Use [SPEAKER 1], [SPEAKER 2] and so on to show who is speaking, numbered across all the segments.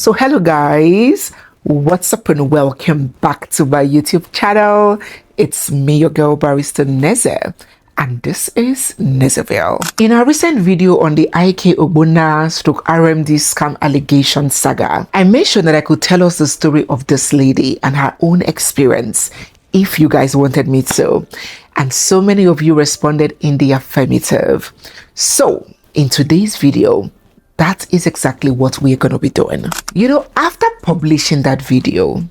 [SPEAKER 1] So hello guys, what's up and welcome back to my YouTube channel. It's me, your girl barrister Neze, and this is Nezeville. In our recent video on the IK Ogbonna / RMD scam allegation saga, I made sure that I could tell us the story of this lady and her own experience if you guys wanted me to, and so many of you responded in the affirmative. So in today's video, that is exactly what we're going to be doing. You know, after publishing that video,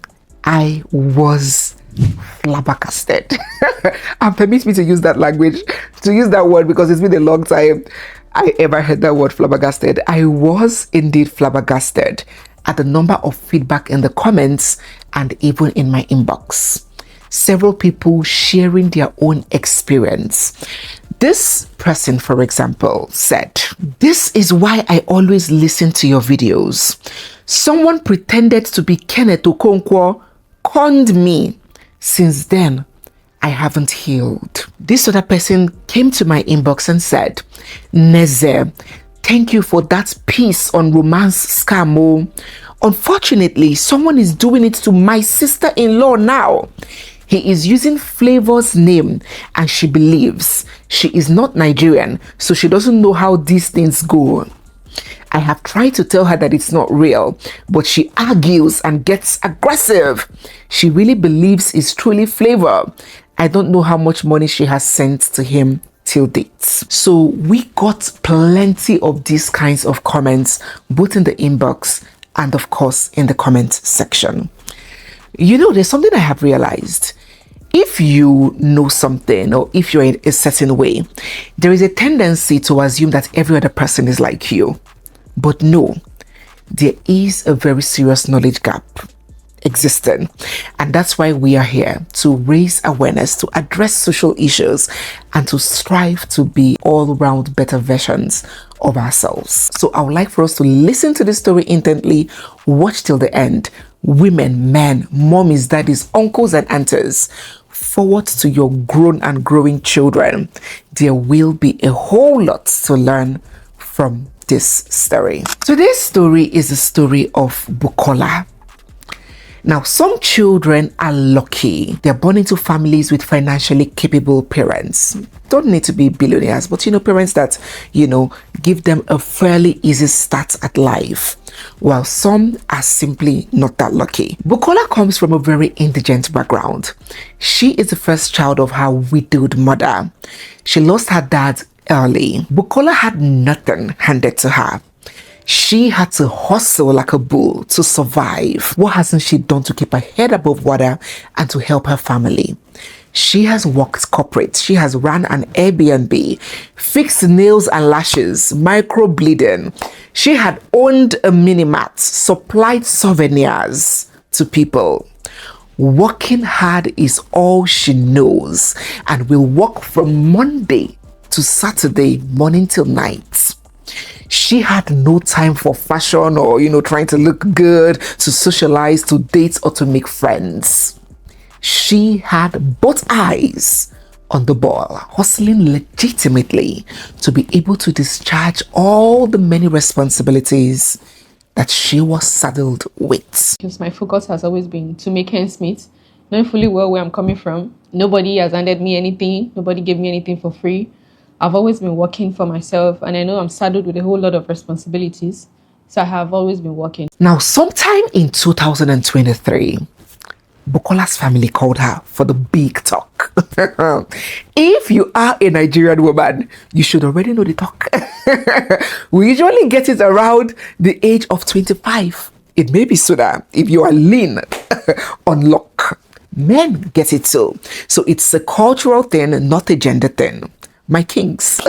[SPEAKER 1] I was flabbergasted. And permit me to use that language, to use that word, because it's been a long time I ever heard that word, flabbergasted. I was indeed flabbergasted at the number of feedback in the comments and even in my inbox. Several people sharing their own experience. This person, for example, said, "This is why I always listen to your videos. Someone pretended to be Kenneth Okonkwo, conned me. Since then, I haven't healed." This other person came to my inbox and said, "Neze, thank you for that piece on romance scam. Unfortunately, someone is doing it to my sister-in-law now. He is using Flavor's name and she believes she is not Nigerian, so she doesn't know how these things go. I have tried to tell her that it's not real, but she argues and gets aggressive. She really believes it's truly Flavor. I don't know how much money she has sent to him till date." So we got plenty of these kinds of comments, both in the inbox and of course in the comment section. You know, there's something I have realized. If you know something, or if you're in a certain way, there is a tendency to assume that every other person is like you. But no, there is a very serious knowledge gap existing. And that's why we are here to raise awareness, to address social issues, and to strive to be all-round better versions of ourselves. So I would like for us to listen to this story intently, watch till the end. Women, men, mommies, daddies, uncles and aunties, forward to your grown and growing children. There will be a whole lot to learn from this story. Today's story is the story of Bukola. Now, some children are lucky. They're born into families with financially capable parents. Don't need to be billionaires, but parents that, give them a fairly easy start at life, while some are simply not that lucky. Bukola comes from a very indigent background. She is the first child of her widowed mother. She lost her dad early. Bukola had nothing handed to her. She had to hustle like a bull to survive. What hasn't she done to keep her head above water and to help her family? She has worked corporate. She has ran an Airbnb, fixed nails and lashes, microbleeding. She had owned a mini-mart, supplied souvenirs to people. Working hard is all she knows and will work from Monday to Saturday, morning till night. She had no time for fashion or, trying to look good, to socialize, to date, or to make friends. She had both eyes on the ball, hustling legitimately to be able to discharge all the many responsibilities that she was saddled with.
[SPEAKER 2] Because my focus has always been to make ends meet, knowing fully well where I'm coming from. Nobody has handed me anything. Nobody gave me anything for free. I've always been working for myself, and I know I'm saddled with a whole lot of responsibilities. So I have always been working.
[SPEAKER 1] Now, sometime in 2023, Bukola's family called her for the big talk. If you are a Nigerian woman, you should already know the talk. We usually get it around the age of 25. It may be sooner if you are lean on luck. Men get it too. So it's a cultural thing, not a gender thing. My kings,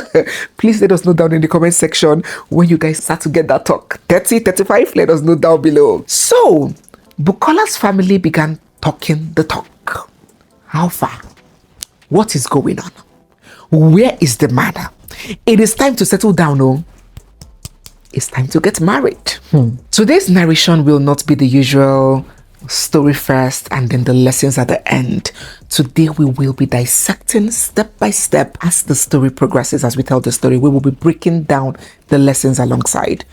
[SPEAKER 1] please let us know down in the comment section when you guys start to get that talk. 30, 35, let us know down below. So, Bukola's family began talking the talk. How far? What is going on? Where is the matter? It is time to settle down, oh. It's time to get married. Today's narration will not be the usual story first and then the lessons at the end. Today we will be dissecting step by step as the story progresses. As we tell the story, we will be breaking down the lessons alongside.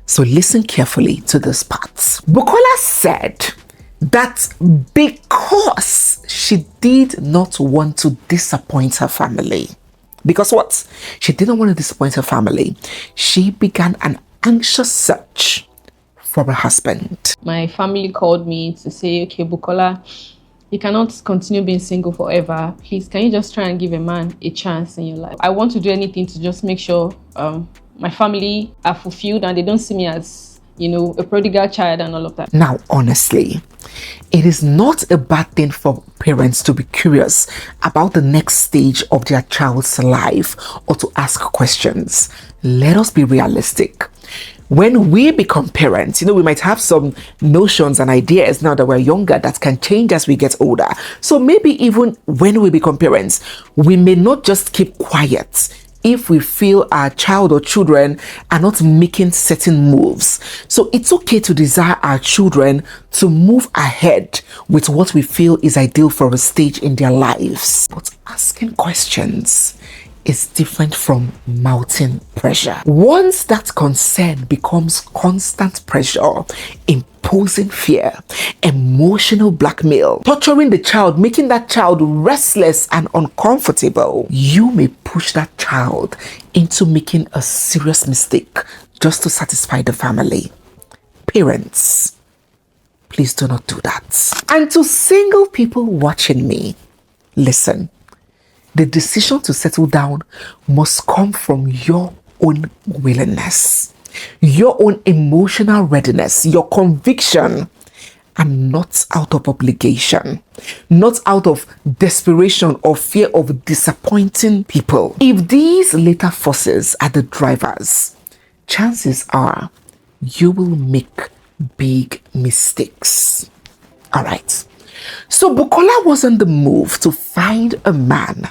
[SPEAKER 1] So listen carefully to this part. Bukola said that because she did not want to disappoint her family, because what? She didn't want to disappoint her family, she began an anxious search for a husband.
[SPEAKER 2] My family called me to say, okay, Bukola, you cannot continue being single forever. Please, can you just try and give a man a chance in your life? I want to do anything to just make sure my family are fulfilled and they don't see me as, you know, a prodigal child and all of that.
[SPEAKER 1] Now, honestly, it is not a bad thing for parents to be curious about the next stage of their child's life or to ask questions. Let us be realistic. When we become parents, we might have some notions and ideas now that we're younger that can change as we get older. So maybe even when we become parents, we may not just keep quiet if we feel our child or children are not making certain moves. So it's okay to desire our children to move ahead with what we feel is ideal for a stage in their lives. But asking questions is different from mounting pressure. Once that concern becomes constant pressure, imposing fear, emotional blackmail, torturing the child, making that child restless and uncomfortable, you may push that child into making a serious mistake just to satisfy the family. Parents, please do not do that. And to single people watching me, listen. The decision to settle down must come from your own willingness, your own emotional readiness, your conviction, and not out of obligation, not out of desperation or fear of disappointing people. If these later forces are the drivers, chances are you will make big mistakes. All right. So Bukola was on the move to find a man.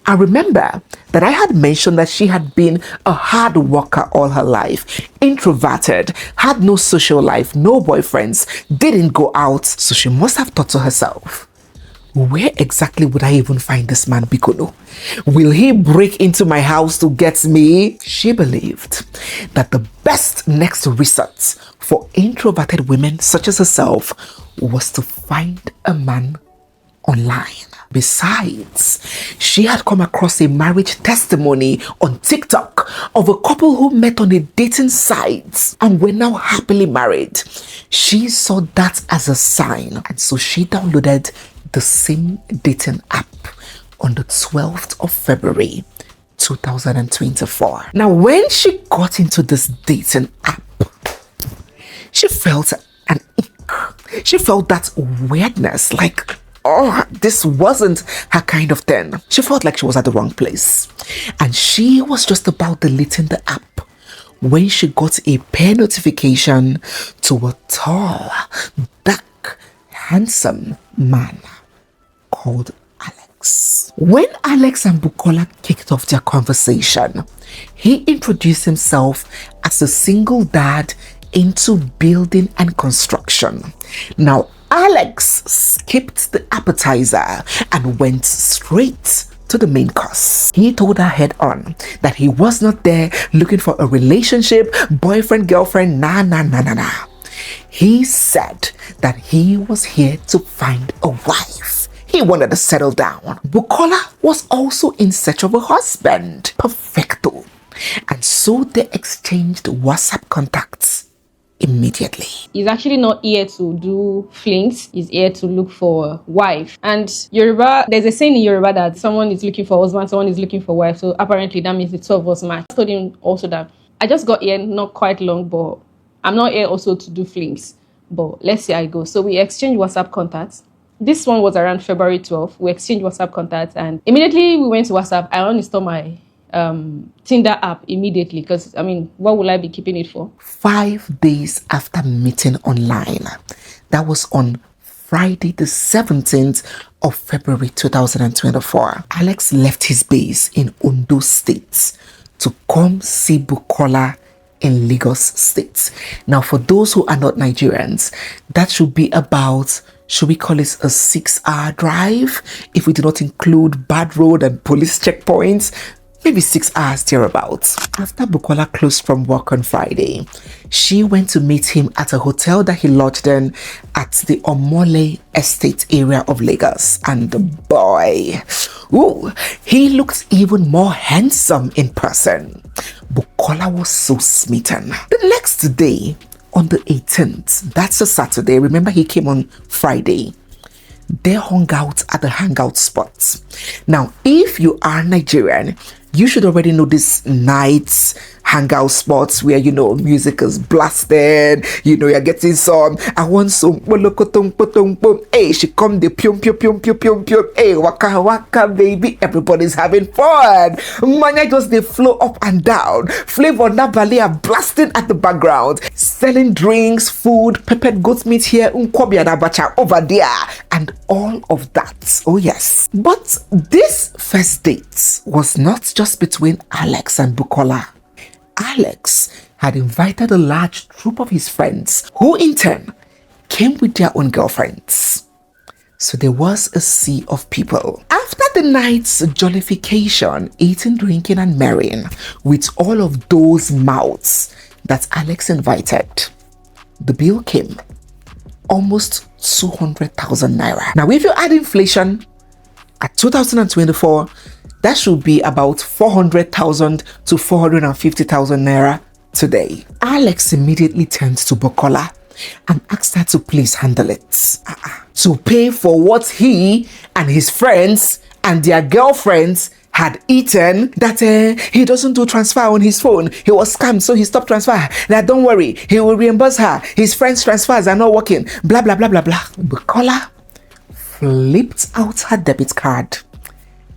[SPEAKER 1] I remember that I had mentioned that she had been a hard worker all her life, introverted, had no social life, no boyfriends, didn't go out. So she must have thought to herself, where exactly would I even find this man Bikono? Will he break into my house to get me? She believed that the best next resort for introverted women such as herself was to find a man online. Besides, she had come across a marriage testimony on TikTok of a couple who met on a dating site and were now happily married. She saw that as a sign, and so she downloaded the same dating app on the 12th of February 2024. Now, when she got into this dating app, she felt an ick. She felt that weirdness, like, oh, this wasn't her kind of thing. She felt like she was at the wrong place. And she was just about deleting the app when she got a pair notification to a tall, dark, handsome man called Alex. When Alex and Bukola kicked off their conversation, he introduced himself as a single dad into building and construction. Now, Alex skipped the appetizer and went straight to the main course. He told her head on that he was not there looking for a relationship, boyfriend, girlfriend, nah. He said that he was here to find a wife. He wanted to settle down. Bukola was also in search of a husband. Perfecto. And so they exchanged WhatsApp contacts immediately.
[SPEAKER 2] He's actually not here to do flings. He's here to look for a wife. And Yoruba, there's a saying in Yoruba that someone is looking for husband, someone is looking for wife. So apparently that means the two of us match. I told him also that I just got here not quite long, but I'm not here also to do flings. But let's see how it goes. So we exchanged WhatsApp contacts. This one was around February 12th. We exchanged WhatsApp contacts and immediately we went to WhatsApp. I uninstalled my Tinder app immediately because, what will I be keeping it for?
[SPEAKER 1] 5 days after meeting online, that was on Friday the 17th of February 2024, Alex left his base in Ondo State to come see Bukola in Lagos State. Now, for those who are not Nigerians, that should be about, should we call it a 6-hour drive? If we do not include bad road and police checkpoints, maybe 6 hours thereabouts. After Bukola closed from work on Friday, she went to meet him at a hotel that he lodged in at the Omole Estate area of Lagos. And boy, ooh, he looked even more handsome in person. Bukola was so smitten. The next day, on the 18th, that's a Saturday, remember he came on Friday, they hung out at the hangout spots. Now, if you are Nigerian, you should already know these nights hangout spots where, you know, music is blasted, you know, you're getting some, I want some, hey, she come the pium pium pium pium pium pium, hey, waka waka baby, everybody's having fun. Manya just they flow up and down. Flavor Nabali are blasting at the background, selling drinks, food, peppered goat meat here, unkwobi and abacha over there, and all of that. Oh yes. But this first date was not just between Alex and Bukola. Alex had invited a large troop of his friends who in turn came with their own girlfriends. So there was a sea of people. After the night's jollification, eating, drinking and marrying with all of those mouths that Alex invited, the bill came almost 200,000 naira. Now if you add inflation at 2024, that should be about 400,000 to 450,000 naira today. Alex immediately turned to Bukola and asked her to please handle it. To pay for what he and his friends and their girlfriends had eaten, that he doesn't do transfer on his phone. He was scammed, so he stopped transfer. That don't worry, he will reimburse her. His friends' transfers are not working. Blah, blah, blah, blah, blah. Bukola flipped out her debit card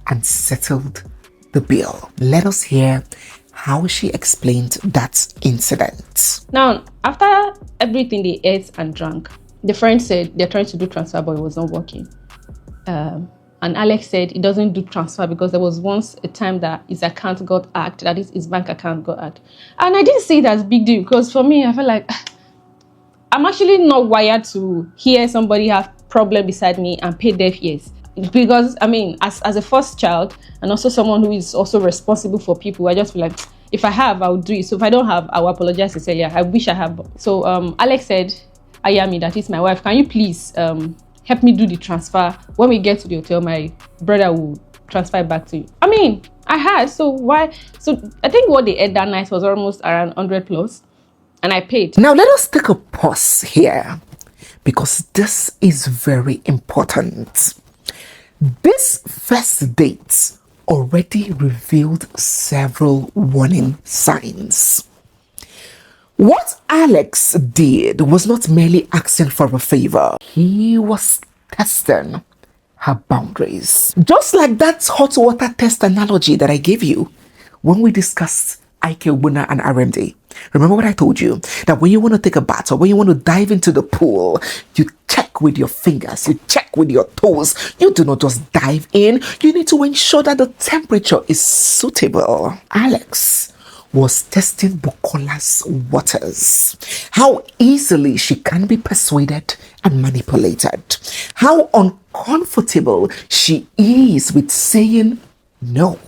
[SPEAKER 1] and settled the bill. Let us hear how she explained that incident.
[SPEAKER 2] Now, after everything they ate and drank, the friend said they're trying to do transfer, but it was not working. And Alex said he doesn't do transfer because there was once a time that his account got hacked, that is, his bank account got hacked. And I didn't see it as a big deal because for me, I felt like I'm actually not wired to hear somebody have problem beside me and pay deaf ears. Because, I mean, as a first child and also someone who is also responsible for people, I just feel like if I have, I'll do it. So if I don't have, I will apologize sincerely. I wish I have. So Alex said, Ayami, that is my wife, can you please help me do the transfer? When we get to the hotel, my brother will transfer it back to you. I mean, I had, so why? So I think what they ate that night was almost around 100 plus, and I paid.
[SPEAKER 1] Now let us take a pause here because this is very important. This first date already revealed several warning signs. What Alex did was not merely asking for a favor. He was testing her boundaries. Just like that hot water test analogy that I gave you when we discussed Ike Ubuna and RMD. Remember what I told you? That when you want to take a bath or when you want to dive into the pool, you check with your fingers, you check with your toes. You do not just dive in. You need to ensure that the temperature is suitable. Alex was testing Bukola's waters. How easily she can be persuaded and manipulated. How uncomfortable she is with saying no.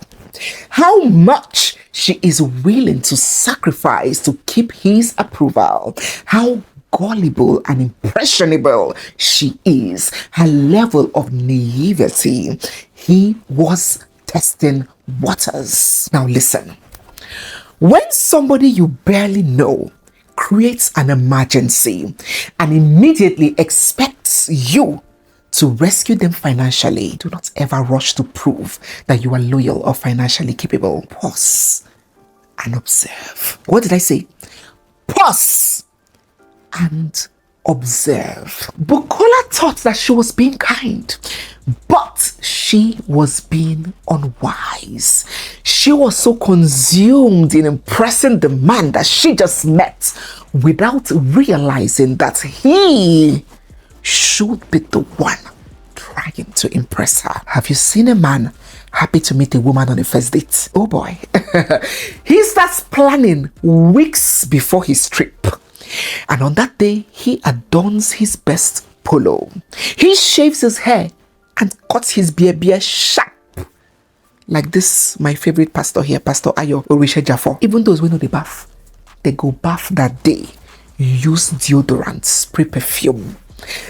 [SPEAKER 1] How much she is willing to sacrifice to keep his approval. How gullible and impressionable she is. Her level of naivety. He was testing waters. Now listen. When somebody you barely know creates an emergency and immediately expects you to rescue them financially, do not ever rush to prove that you are loyal or financially capable. Pause and observe. What did I say? Pause and observe. Bukola thought that she was being kind, but she was being unwise. She was so consumed in impressing the man that she just met without realizing that he should be the one trying to impress her. Have you seen a man happy to meet a woman on a first date? Oh boy. He starts planning weeks before his trip. And on that day, he adorns his best polo. He shaves his hair and cuts his beard sharp. Like this, my favorite pastor here, Pastor Ayo Orisha Jafo. Even those who know the bath, they go bath that day, use deodorant, spray perfume.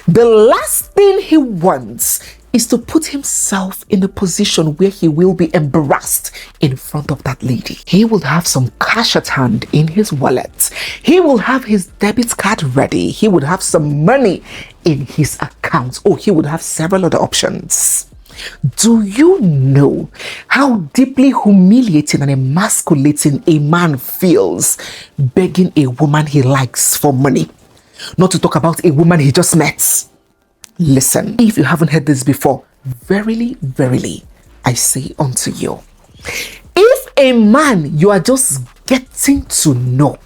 [SPEAKER 1] The last thing he wants is to put himself in a position where he will be embarrassed in front of that lady. He will have some cash at hand in his wallet. He will have his debit card ready. He would have some money in his account. Oh, he would have several other options. Do you know how deeply humiliating and emasculating a man feels begging a woman he likes for money? Not to talk about a woman he just met. Listen, if you haven't heard this before, verily, verily, I say unto you, if a man you are just getting to know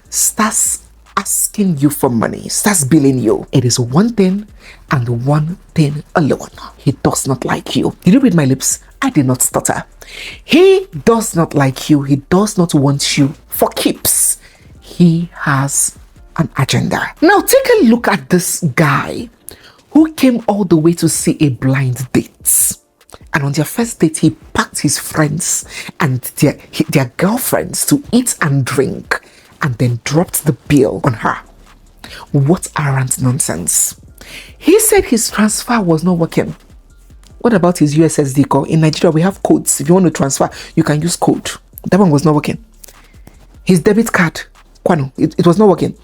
[SPEAKER 1] starts asking you for money, starts billing you, it is one thing and one thing alone. He does not like you. Did you read my lips? I did not stutter. He does not like you. He does not want you for keeps. He has an agenda. Now take a look at this guy who came all the way to see a blind date. And on their first date, he packed his friends and their girlfriends to eat and drink and then dropped the bill on her. What arrant nonsense. He said his transfer was not working. What about his USSD code? In Nigeria, we have codes. If you want to transfer, you can use code. That one was not working. His debit card, Kwano, it was not working.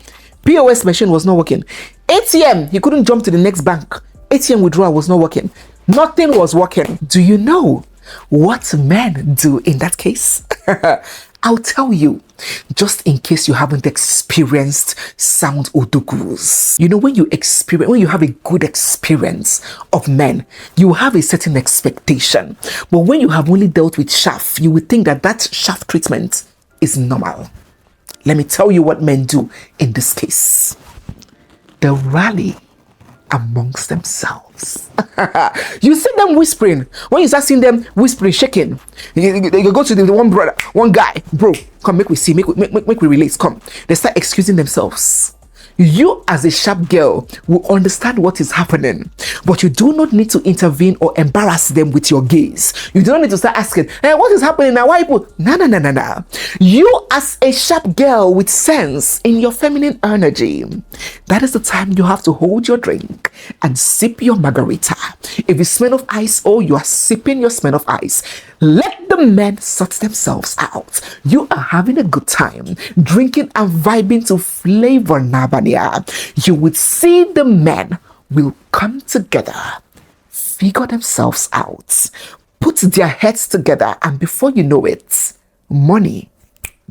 [SPEAKER 1] POS machine was not working. ATM, he couldn't jump to the next bank. ATM withdrawal was not working. Nothing was working. Do you know what men do in that case? I'll tell you, just in case you haven't experienced sound odugus. You know, when you have a good experience of men, you have a certain expectation. But when you have only dealt with chaff, you would think that chaff treatment is normal. Let me tell you what men do in this case. They rally amongst themselves. You see them whispering. When you start seeing them whispering, shaking, you go to the one guy, bro, come make we see, make we relate, come. They start excusing themselves. You as a sharp girl will understand what is happening, but you do not need to intervene or embarrass them with your gaze. You don't need to start asking, hey, what is happening now? Why people? No. You as a sharp girl with sense in your feminine energy, that is the time you have to hold your drink and sip your margarita. If you smell of ice, oh, you are sipping your smell of ice. Let the men sort themselves out. You are having a good time, drinking and vibing to flavor Nabania. You would see the men will come together, figure themselves out, put their heads together, and before you know it, money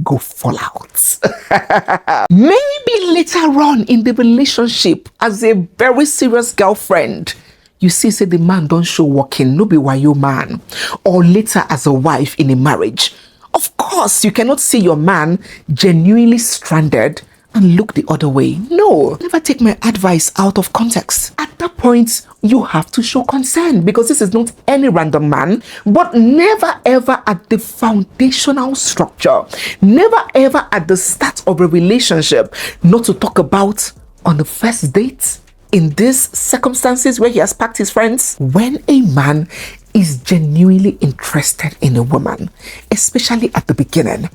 [SPEAKER 1] go fall out. Maybe later on in the relationship, as a very serious girlfriend, you see, say the man don't show working, no be why you man. Or later as a wife in a marriage. Of course, you cannot see your man genuinely stranded and look the other way. No, never take my advice out of context. At that point, you have to show concern, because this is not any random man, but never ever at the foundational structure, never ever at the start of a relationship, not to talk about on the first date. In these circumstances where he has packed his friends, when a man is genuinely interested in a woman, especially at the beginning,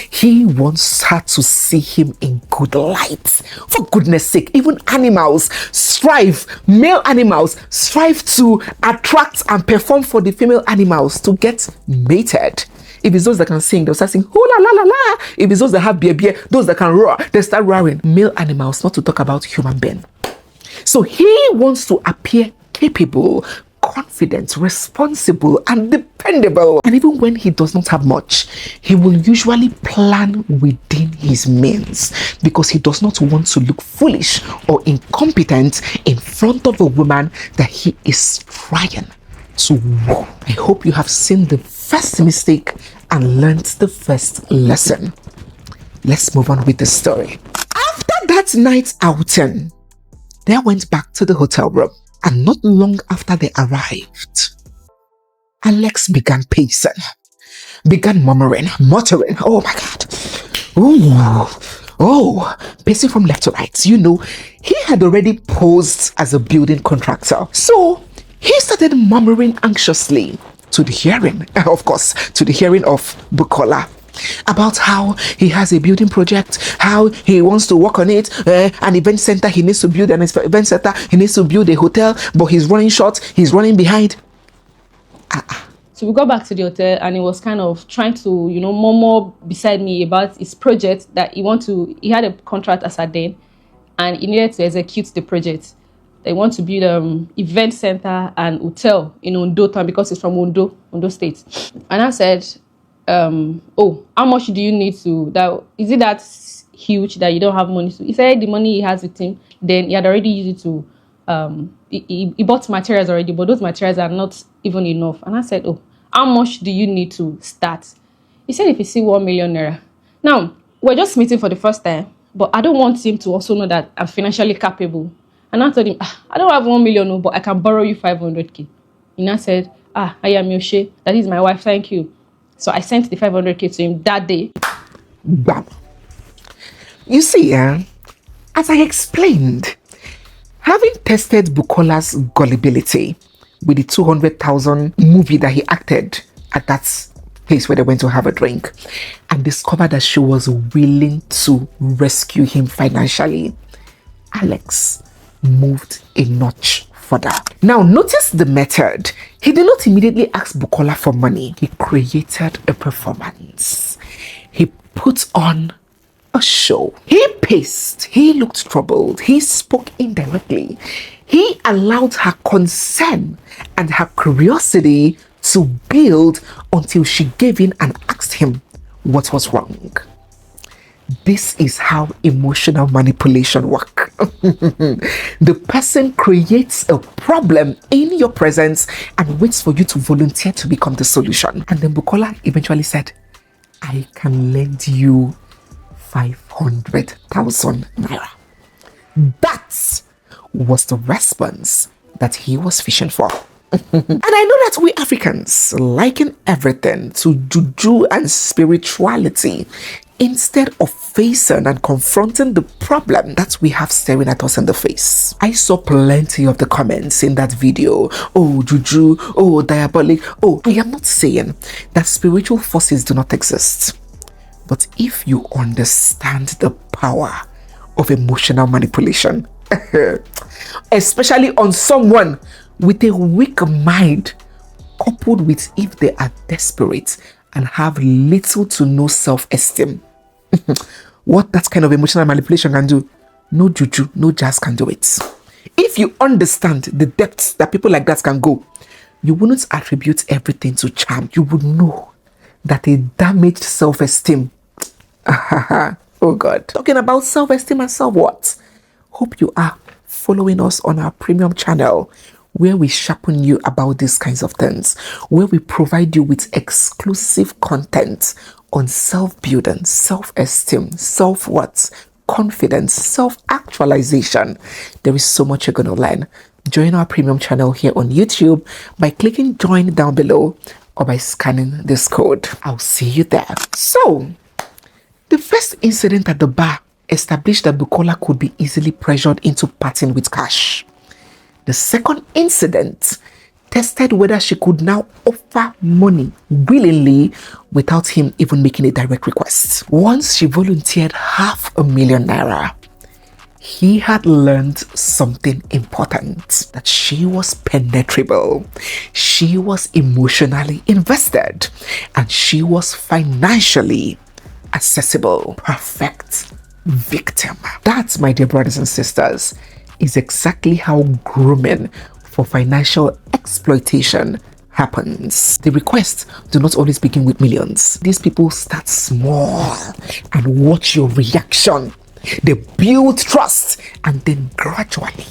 [SPEAKER 1] he wants her to see him in good light. For goodness sake, even animals strive, male animals strive to attract and perform for the female animals to get mated. If it's those that can sing, they'll start singing, hoo la la la la. If it's those that have beer, those that can roar, they start roaring. Male animals, not to talk about human being. So he wants to appear capable, confident, responsible, and dependable. And even when he does not have much, he will usually plan within his means, because he does not want to look foolish or incompetent in front of a woman that he is trying to woo. I hope you have seen the first mistake and learned the first lesson. Let's move on with the story. After that night outing, they went back to the hotel room, and not long after they arrived, Alex began pacing, began muttering, oh my God, pacing from left to right. You know, he had already posed as a building contractor, so he started murmuring anxiously, to the hearing, of course, to the hearing of Bukola, about how he has a building project, how he wants to work on it, an event center, he needs to build an event center, he needs to build a hotel, but he's running short, he's running behind.
[SPEAKER 2] So we got back to the hotel, and he was kind of trying to, you know, murmur beside me about his project that he had a contract as a then, and he needed to execute the project. They want to build event center and hotel in Ondo town, because it's from Ondo State. And I said, oh, how much do you need to, is it that huge that you don't have money to? He said the money he has with him, then he had already used it to, he bought materials already, but those materials are not even enough. And I said, oh, how much do you need to start? He said, if you see 1 million naira. Now, we're just meeting for the first time, but I don't want him to also know that I'm financially capable. And I told him, I don't have 1 million, but I can borrow you 500k. And I said, I am Yoshe. That is my wife. Thank you. So I sent the 500k to him that day.
[SPEAKER 1] Bam. You see, as I explained, having tested Bukola's gullibility with the 200,000 movie that he acted at that place where they went to have a drink, and discovered that she was willing to rescue him financially, Alex moved a notch further. Now, notice the method. He did not immediately ask Bukola for money. He created a performance. He put on a show. He paced. He looked troubled. He spoke indirectly. He allowed her concern and her curiosity to build until she gave in and asked him what was wrong. This is how emotional manipulation works. The person creates a problem in your presence and waits for you to volunteer to become the solution. And then Bukola eventually said, I can lend you 500,000 naira. That was the response that he was fishing for. And I know that we Africans liken everything to juju and spirituality instead of facing and confronting the problem that we have staring at us in the face. I saw plenty of the comments in that video. Oh, juju. Oh, diabolic. Oh, I am not saying that spiritual forces do not exist. But if you understand the power of emotional manipulation, especially on someone with a weak mind, coupled with if they are desperate and have little to no self-esteem, what that kind of emotional manipulation can do, no juju, no jazz can do it. If you understand the depths that people like that can go, you wouldn't attribute everything to charm. You would know that a damaged self-esteem, oh God, talking about self-esteem and self-worth. Hope you are following us on our premium channel, where we sharpen you about these kinds of things, where we provide you with exclusive content on self-building, self-esteem, self-worth, confidence, self-actualization. There is so much you're going to learn. Join our premium channel here on YouTube by clicking join down below or by scanning this code. I'll see you there. So, the first incident at the bar established that Bukola could be easily pressured into parting with cash. The second incident tested whether she could now offer money willingly without him even making a direct request. Once she volunteered 500,000 naira, he had learned something important, that she was penetrable, she was emotionally invested, and she was financially accessible. Perfect victim. That, my dear brothers and sisters, is exactly how grooming for financial exploitation happens. The requests do not always begin with millions. These people start small and watch your reaction. They build trust and then gradually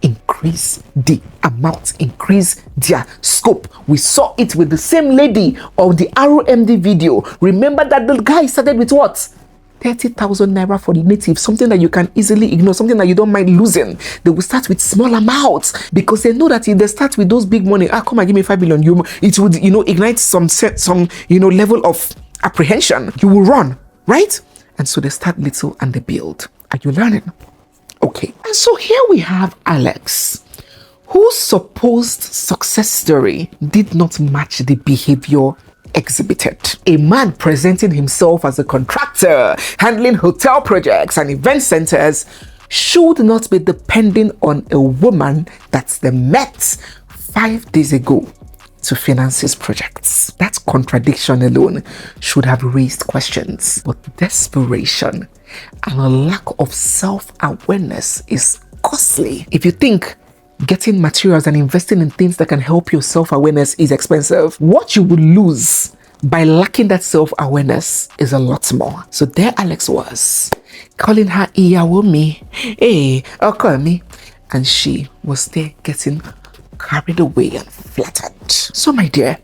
[SPEAKER 1] increase the amount, increase their scope. We saw it with the same lady of the ROMD video. Remember that the guy started with what? 30,000 naira for the native, something that you can easily ignore, something that you don't mind losing. They will start with small amounts because they know that if they start with those big money, come and give me 5 million, it would, ignite some level of apprehension. You will run, right? And so they start little and they build. Are you learning? Okay. And so here we have Alex, whose supposed success story did not match the behavior exhibited. A man presenting himself as a contractor, handling hotel projects and event centers, should not be depending on a woman that they met 5 days ago to finance his projects. That contradiction alone should have raised questions. But desperation and a lack of self-awareness is costly. If you think getting materials and investing in things that can help your self-awareness is expensive, what you would lose by lacking that self-awareness is a lot more. So there Alex was, calling her Iyawomi, hey, Okomi, and she was there getting carried away and flattered. So my dear,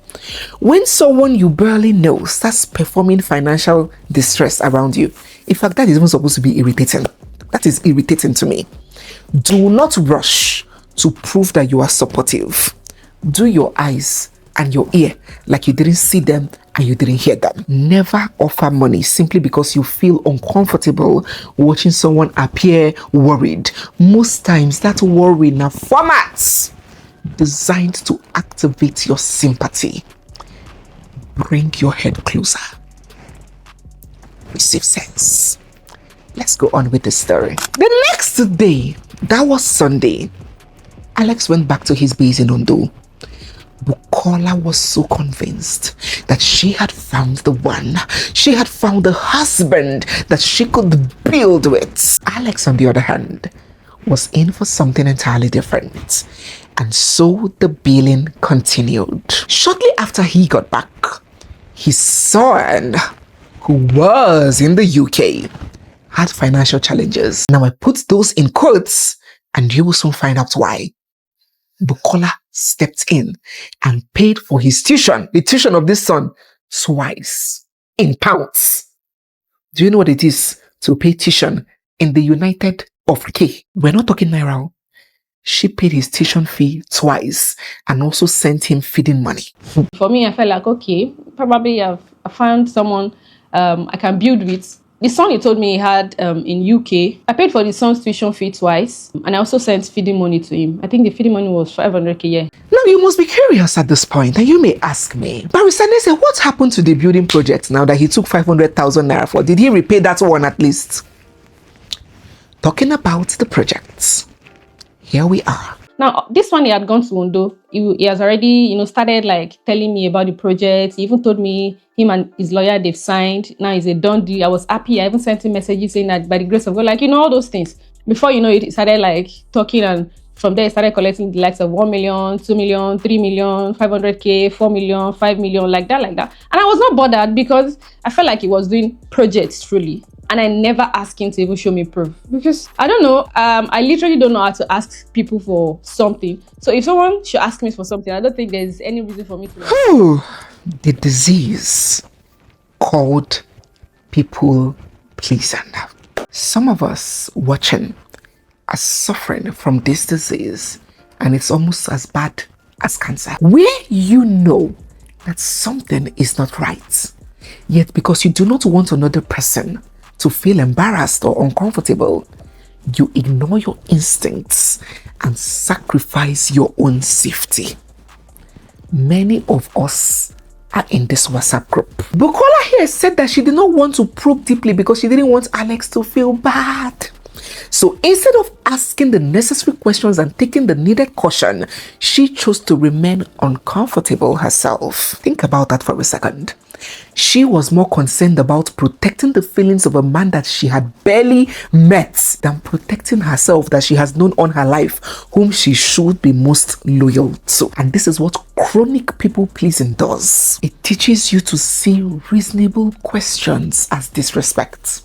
[SPEAKER 1] when someone you barely know starts performing financial distress around you, in fact, that is even supposed to be irritating. That is irritating to me. Do not rush to prove that you are supportive. Do your eyes and your ear like you didn't see them and you didn't hear them. Never offer money simply because you feel uncomfortable watching someone appear worried. Most times that worry in a format designed to activate your sympathy. Bring your head closer. Receive sense. Let's go on with the story. The next day, that was Sunday, Alex went back to his base in Ondo. Bukola was so convinced that she had found the one. She had found the husband that she could build with. Alex, on the other hand, was in for something entirely different. And so the billing continued. Shortly after he got back, his son, who was in the UK, had financial challenges. Now I put those in quotes and you will soon find out why. Bukola stepped in and paid for his tuition, the tuition of this son, twice in pounds. Do you know what it is to pay tuition in the United of K? We're not talking naira. She paid his tuition fee twice and also sent him feeding money.
[SPEAKER 2] For me, I felt like, okay, probably I found someone I can build with. The son he told me he had in UK, I paid for the son's tuition fee twice, and I also sent feeding money to him. I think the feeding money was 500k a year.
[SPEAKER 1] Now you must be curious at this point, and you may ask me, Barrister Neze, what happened to the building project now that he took 500,000 naira for? Did he repay that one at least? Talking about the projects, here we are.
[SPEAKER 2] Now, this one he had gone to Ondo. He has already, started like telling me about the project. He even told me him and his lawyer, they've signed. Now it's a done deal. I was happy. I even sent him messages saying that by the grace of God, all those things. Before you know it, he started like talking, and from there he started collecting the likes of 1 million, 2 million, 3 million, 500k, 4 million, 5 million, like that. And I was not bothered because I felt like he was doing projects truly. And I never asked him to even show me proof because I don't know. I literally don't know how to ask people for something. So if someone should ask me for something, I don't think there's any reason for me to.
[SPEAKER 1] The disease called people pleasing. Some of us watching are suffering from this disease, and it's almost as bad as cancer. Where you know that something is not right, yet because you do not want another person to feel embarrassed or uncomfortable, you ignore your instincts and sacrifice your own safety. Many of us are in this WhatsApp group. Bukola here said that she did not want to probe deeply because she didn't want Alex to feel bad. So instead of asking the necessary questions and taking the needed caution, she chose to remain uncomfortable herself. Think about that for a second. She was more concerned about protecting the feelings of a man that she had barely met than protecting herself that she has known all her life, whom she should be most loyal to. And this is what chronic people pleasing does. It teaches you to see reasonable questions as disrespect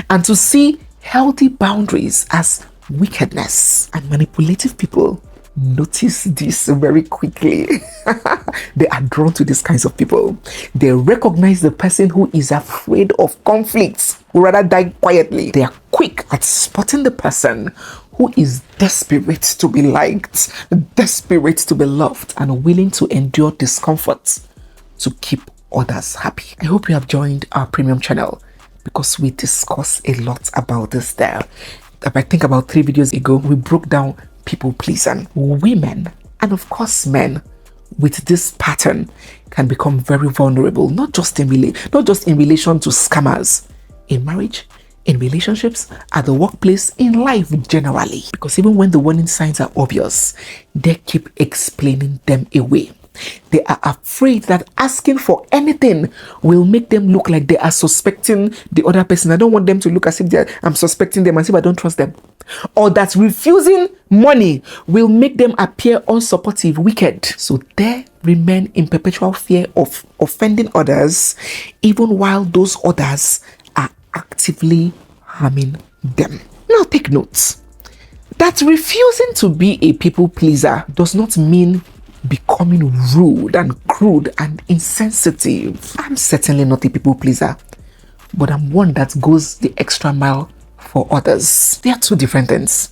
[SPEAKER 1] and to see healthy boundaries as wickedness. And manipulative people notice this very quickly. They are drawn to these kinds of people. They recognize the person who is afraid of conflicts, who rather die quietly. They are quick at spotting the person who is desperate to be liked, desperate to be loved, and willing to endure discomfort to keep others happy. I hope you have joined our premium channel because we discuss a lot about this there. I think about 3 videos ago, we broke down people pleasing. Women, and of course men, with this pattern can become very vulnerable, not just in relation to scammers, in marriage, in relationships, at the workplace, in life generally. Because even when the warning signs are obvious, they keep explaining them away. They are afraid that asking for anything will make them look like they are suspecting the other person. I don't want them to look as if I'm suspecting them, as if I don't trust them. Or that refusing money will make them appear unsupportive, wicked. So they remain in perpetual fear of offending others, even while those others are actively harming them. Now take note that refusing to be a people pleaser does not mean becoming rude and crude and insensitive. I'm certainly not a people pleaser, but I'm one that goes the extra mile for others. They are two different things.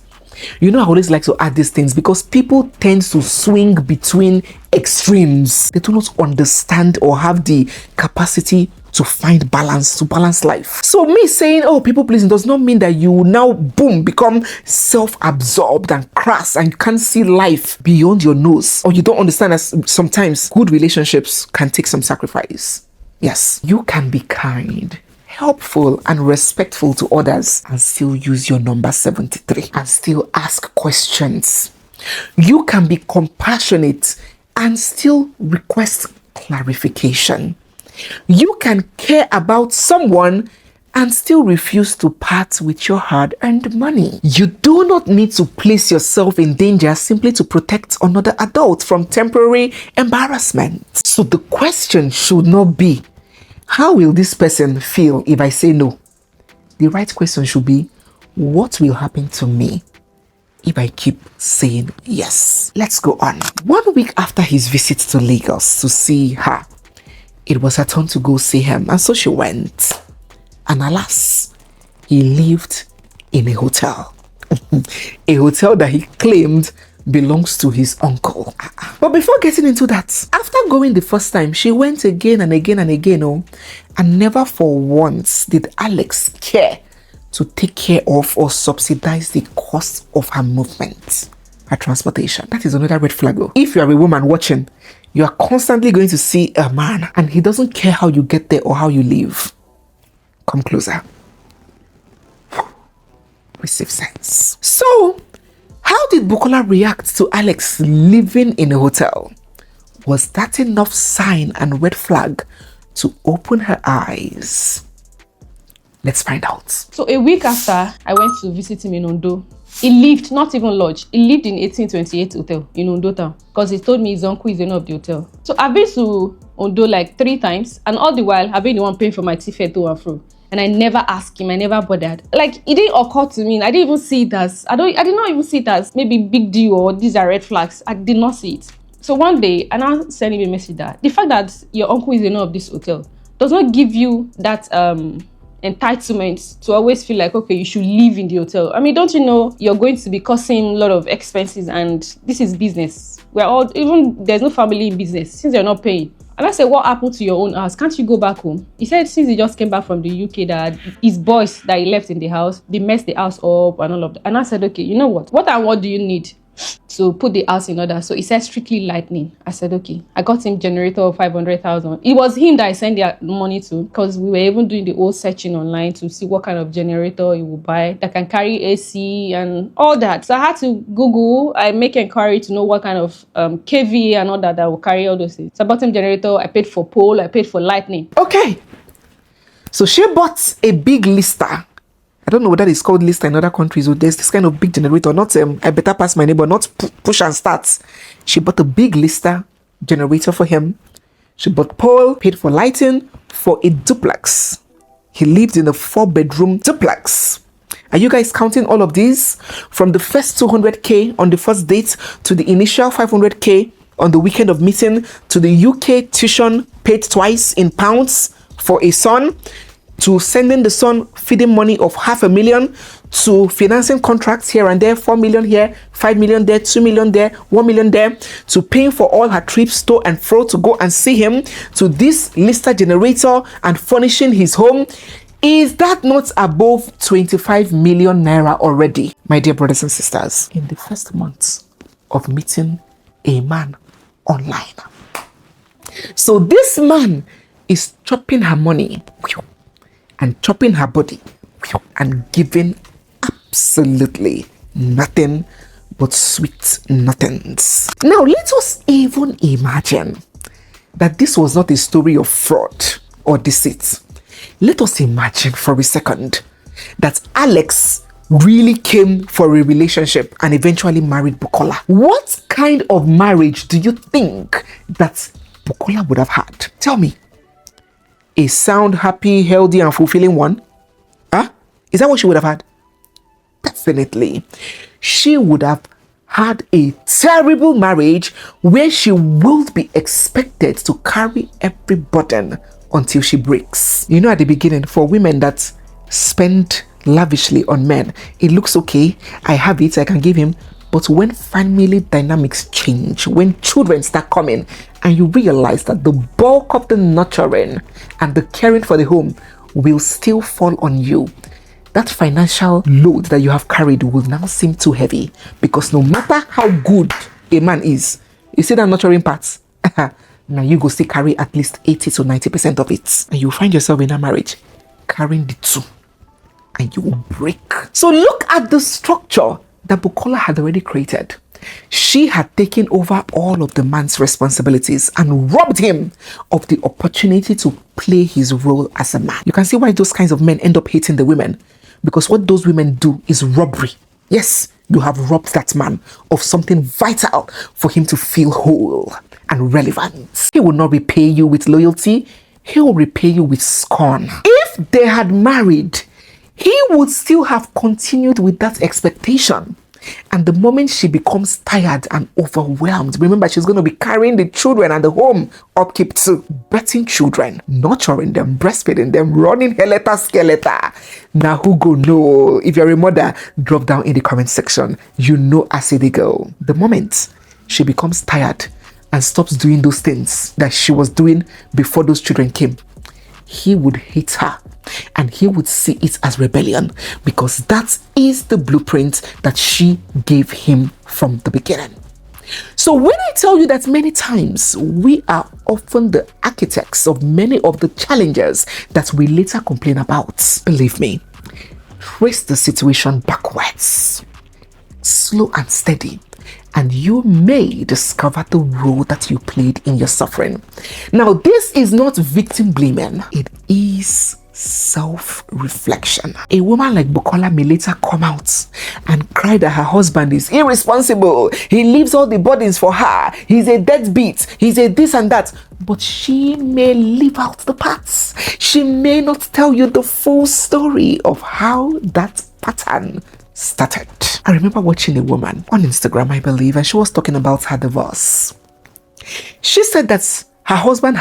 [SPEAKER 1] You know, I always like to add these things because people tend to swing between extremes. They do not understand or have the capacity to find balance, to balance life. So me saying, oh, people pleasing does not mean that you now, boom, become self-absorbed and crass and you can't see life beyond your nose. Or you don't understand that sometimes good relationships can take some sacrifice. Yes, you can be kind, helpful and respectful to others and still use your number 73 and still ask questions. You can be compassionate and still request clarification. You can care about someone and still refuse to part with your hard-earned money. You do not need to place yourself in danger simply to protect another adult from temporary embarrassment. So the question should not be, how will this person feel if I say no? The right question should be, what will happen to me if I keep saying yes? Let's go on. 1 week after his visit to Lagos to see her, it was her turn to go see him, and so she went. And alas, he lived in a hotel. A hotel that he claimed belongs to his uncle. But before getting into that, after going the first time, she went again and again and again, and never for once did Alex care to take care of or subsidize the cost of her movement, her transportation. That is another red flag. If you are a woman watching, you are constantly going to see a man and he doesn't care how you get there or how you live. Come closer. Receive sense. So, how did Bukola react to Alex living in a hotel? Was that enough sign and red flag to open her eyes? Let's find out.
[SPEAKER 2] So a week after I went to visit him in Ondo, he lived, not even lodge, he lived in 1828 hotel in Ondo town because he told me his uncle is the owner of the hotel. So I've been to Ondo like 3 times, and all the while I've been the one paying for my ticket to and fro. And I never asked him, I never bothered. Like, it didn't occur to me. I didn't even see it as, I did not even see it as maybe big deal or these are red flags. I did not see it. So one day, and I sent him a message that the fact that your uncle is the owner of this hotel does not give you that entitlement to always feel like, okay, you should live in the hotel. I mean, don't you know you're going to be causing a lot of expenses, and this is business. We're all, even there's no family in business since you're not paying. And I said, what happened to your own house? Can't you go back home? He said since he just came back from the UK that his boys that he left in the house, they messed the house up and all of that. And I said, okay, you know what? What do you need to put the house in order? So he said strictly lightning. I said, okay. I got him generator of 500,000. It was him that I sent the money to, because we were even doing the whole searching online to see what kind of generator he would buy that can carry AC and all that. So I had to Google, I make inquiry to know what kind of KVA and all that will carry all those things. So I bought him generator, I paid for pole, I paid for lightning.
[SPEAKER 1] Okay. So she bought a big lister. I don't know whether it's called lister in other countries, or there's this kind of big generator, not I better pass my neighbor, not push and start. She bought a big lister generator for him. She bought pole, paid for lighting for a duplex. He lived in a 4-bedroom duplex. Are you guys counting all of these? From the first 200k on the first date to the initial 500k on the weekend of meeting to the UK tuition paid twice in pounds for a son, to sending the son feeding money of 500,000, to financing contracts here and there, 4 million here, 5 million there, 2 million there, 1 million there, to paying for all her trips to and fro to go and see him, to this lister generator and furnishing his home. Is that not above 25 million naira already, my dear brothers and sisters? In the first month of meeting a man online. So this man is chopping her money and chopping her body and giving absolutely nothing but sweet nothings. Now let us even imagine that this was not a story of fraud or deceit. Let us imagine for a second that Alex really came for a relationship and eventually married Bukola. What kind of marriage do you think that Bukola would have had? Tell me. A sound, happy, healthy, and fulfilling one? Huh? Is that what she would have had? Definitely. She would have had a terrible marriage where she will be expected to carry every burden until she breaks. You know, at the beginning, for women that spend lavishly on men, it looks okay, I have it, I can give him. But when family dynamics change, when children start coming, and you realize that the bulk of the nurturing and the caring for the home will still fall on you, that financial load that you have carried will now seem too heavy, because no matter how good a man is, you see that nurturing part, now you go still carry at least 80 to 90% of it, and you find yourself in a marriage carrying the two, and you will break. So look at the structure that Bukola had already created. She had taken over all of the man's responsibilities and robbed him of the opportunity to play his role as a man. You can see why those kinds of men end up hating the women, because what those women do is robbery. Yes, you have robbed that man of something vital for him to feel whole and relevant. He will not repay you with loyalty, he will repay you with scorn. If they had married, he would still have continued with that expectation. And the moment she becomes tired and overwhelmed, remember, she's going to be carrying the children and the home upkeep too. Birthing children, nurturing them, breastfeeding them, running helter skeleta. Now who go know? If you're a mother, drop down in the comment section. You know as they go. The moment she becomes tired and stops doing those things that she was doing before those children came, he would hate her and he would see it as rebellion, because that is the blueprint that she gave him from the beginning. So when I tell you that many times we are often the architects of many of the challenges that we later complain about, believe me, trace the situation backwards, slow and steady, and you may discover the role that you played in your suffering. Now, this is not victim blaming, it is self-reflection. A woman like Bukola may later come out and cry that her husband is irresponsible, he leaves all the burdens for her, he's a deadbeat, he's a this and that. But she may leave out the parts. She may not tell you the full story of how that pattern started. I remember watching a woman on Instagram, I believe, and she was talking about her divorce. She said that her husband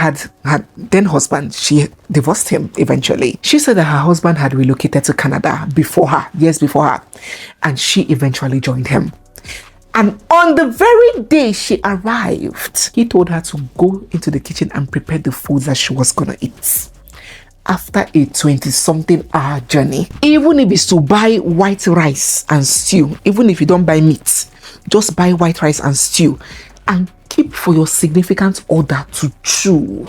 [SPEAKER 1] she divorced him eventually. She said that her husband had relocated to Canada years before her, and she eventually joined him. And on the very day she arrived, he told her to go into the kitchen and prepare the food that she was gonna eat. After a 20-something hour journey, even if it's to buy white rice and stew, even if you don't buy meat, just buy white rice and stew and keep for your significant other to chew.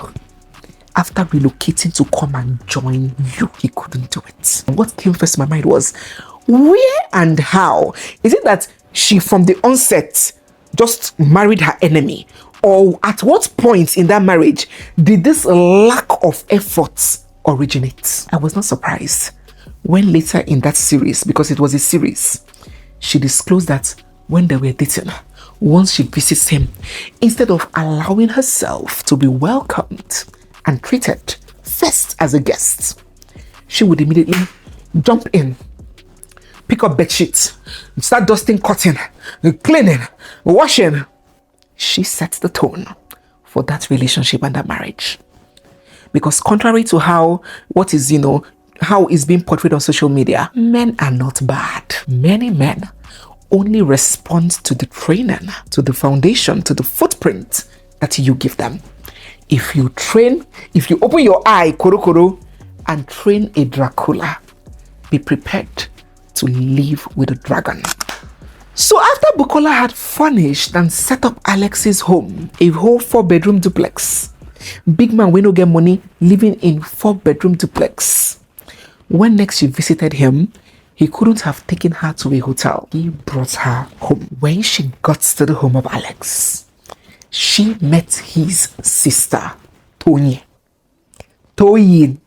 [SPEAKER 1] After relocating to come and join you, he couldn't do it. What came first in my mind was, where and how? Is it that she from the onset just married her enemy? Or at what point in that marriage did this lack of effort originate? I was not surprised when later in that series, because it was a series, she disclosed that when they were dating, once she visits him, instead of allowing herself to be welcomed and treated first as a guest, she would immediately jump in, pick up bed sheets, start dusting, cutting, cleaning, washing. She sets the tone for that relationship and that marriage. Because contrary to how is being portrayed on social media, men are not bad. Many men only respond to the training, to the foundation, to the footprint that you give them. If you train, if you open your eye, koro, and train a Dracula. Be prepared to live with a dragon. So after Bukola had furnished and set up Alex's home, a whole 4-bedroom duplex, big man wey no get money living in 4-bedroom duplex. When next she visited him, he couldn't have taken her to a hotel. He brought her home. When she got to the home of Alex, she met his sister, Tony. Tony.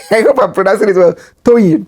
[SPEAKER 1] I hope I'm pronouncing it well. Tony,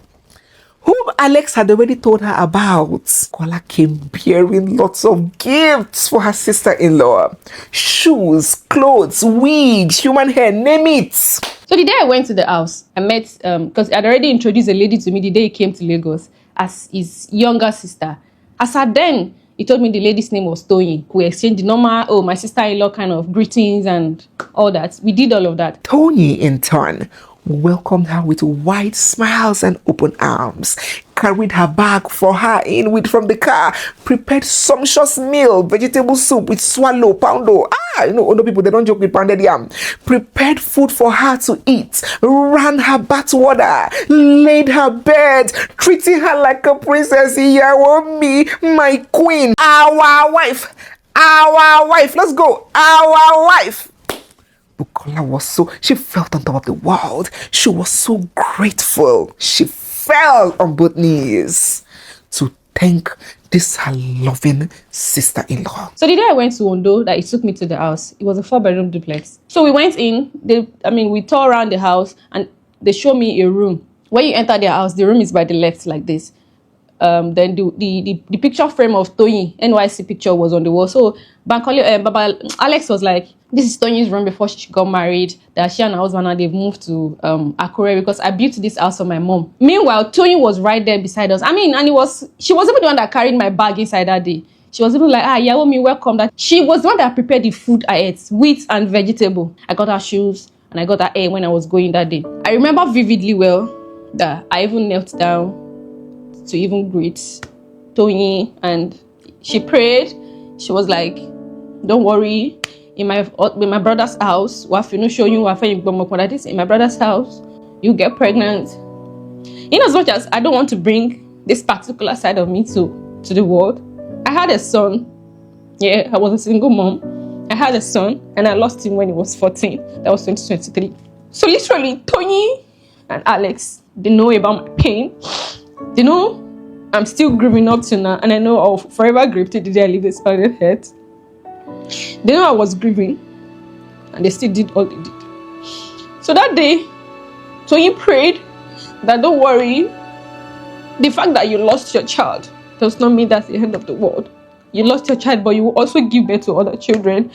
[SPEAKER 1] whom Alex had already told her about. Kola came bearing lots of gifts for her sister-in-law. Shoes, clothes, wigs, human hair, name it.
[SPEAKER 2] So the day I went to the house, I met, because I'd already introduced a lady to me the day he came to Lagos as his younger sister. As at then, he told me the lady's name was Tony. We exchanged the normal, my sister-in-law kind of greetings and all that. We did all of that.
[SPEAKER 1] Tony, in turn, welcomed her with wide smiles and open arms, carried her bag for her from the car, prepared sumptuous meal, vegetable soup with swallow, poundo. Other people, they don't joke with pounded yam. Prepared food for her to eat, ran her bath water, laid her bed, treating her like a princess. Me, my queen, our wife, let's go, our wife. Bukola she felt on top of the world. She was so grateful. She fell on both knees to thank this her loving sister-in-law.
[SPEAKER 2] So the day I went to Ondo, that he took me to the house, it was a 4-bedroom duplex. So we went in, we tore around the house and they showed me a room. When you enter their house, the room is by the left like this. Then the picture frame of Tony, NYC picture was on the wall. So Baba Alex was like, this is Tony's room before she got married. That she and her husband now they've moved to Akure because I built this house for my mom. Meanwhile, Tony was right there beside us. She was even the one that carried my bag inside that day. She was even like, Yawo me welcome. That she was the one that prepared the food I ate, wheat and vegetable. I got her shoes and I got her hair when I was going that day. I remember vividly well that I even knelt down to even greet Tony, and she prayed. She was like, don't worry, in my brother's house, in my brother's house, you get pregnant. In as much as I don't want to bring this particular side of me to the world, I had a son. Yeah, I was a single mom. I had a son and I lost him when he was 14. That was 2023. So literally, Tony and Alex, they know about my pain. They know I'm still grieving up to now, and I know I'll forever grieve till the day I leave this planet Earth. They know I was grieving, and they still did all they did. So that day, Tony prayed that don't worry, the fact that you lost your child does not mean that's the end of the world. You lost your child, but you will also give birth to other children.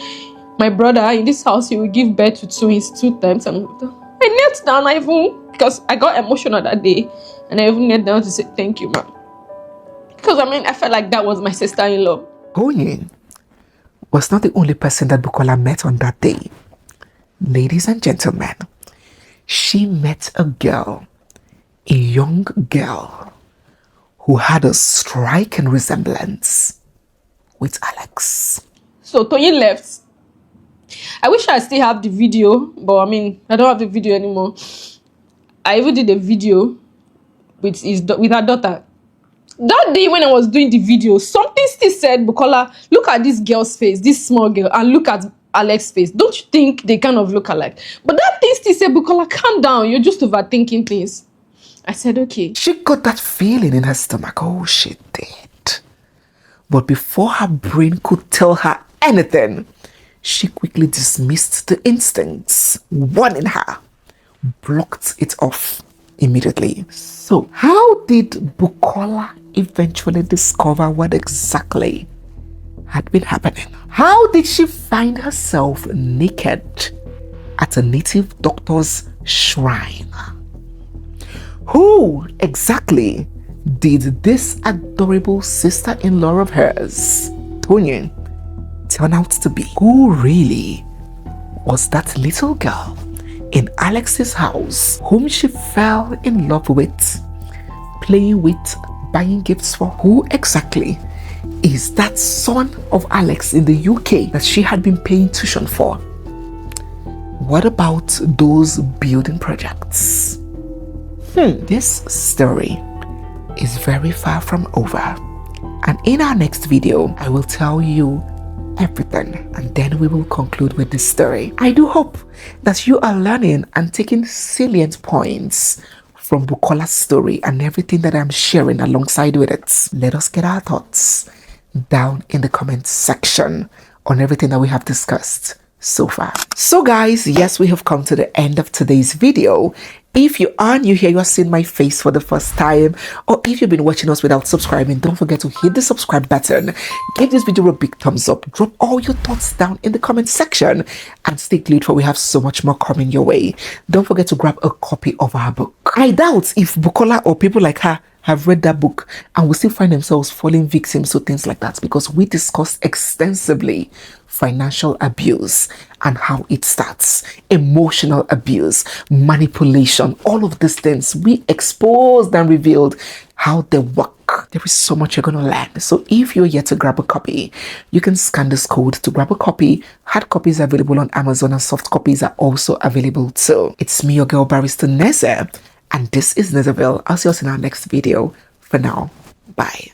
[SPEAKER 2] My brother in this house, he will give birth to twins 2 times. And I knelt down, because I got emotional that day, and I even knelt down to say thank you, ma'am. Because I felt like that was my sister-in-law.
[SPEAKER 1] Tony was not the only person that Bukola met on that day. Ladies and gentlemen, she met a young girl, who had a striking resemblance with Alex.
[SPEAKER 2] So Tony left. I wish I still have the video, but I don't have the video anymore. I even did a video with her daughter. That day when I was doing the video, something still said, Bukola, look at this girl's face, this small girl, and look at Alex's face. Don't you think they kind of look alike? But that thing still said, Bukola, calm down. You're just overthinking things. I said, okay.
[SPEAKER 1] She got that feeling in her stomach. Oh, she did. But before her brain could tell her anything, she quickly dismissed the instincts, warning her, blocked it off immediately. So, how did Bukola eventually discover what exactly had been happening? How did she find herself naked at a native doctor's shrine? Who exactly did this adorable sister-in-law of hers, Tony, turn out to be? Who really was that little girl in Alex's house whom she fell in love with, playing with, buying gifts for? Who exactly is that son of Alex in the UK that she had been paying tuition for? What about those building projects? This story is very far from over. And in our next video, I will tell you everything, and then we will conclude with this story. I do hope that you are learning and taking salient points from Bukola's story and everything that I'm sharing alongside with it. Let us get our thoughts down in the comment section on everything that we have discussed so far. So guys, yes, we have come to the end of today's video. If you are new here, you are seeing my face for the first time, or if you've been watching us without subscribing, don't forget to hit the subscribe button. Give this video a big thumbs up. Drop all your thoughts down in the comment section and stay glued, for we have so much more coming your way. Don't forget to grab a copy of our book. I doubt if Bukola or people like her have read that book and will still find themselves falling victims to things like that, because we discussed extensively financial abuse and how it starts, emotional abuse, manipulation, all of these things. We exposed and revealed how they work. There is so much you're going to learn. So if you're yet to grab a copy, you can scan this code to grab a copy. Hard copies are available on Amazon and soft copies are also available too. It's me, your girl, Barrister Neze, and this is Nezeville. I'll see you in our next video. For now, bye.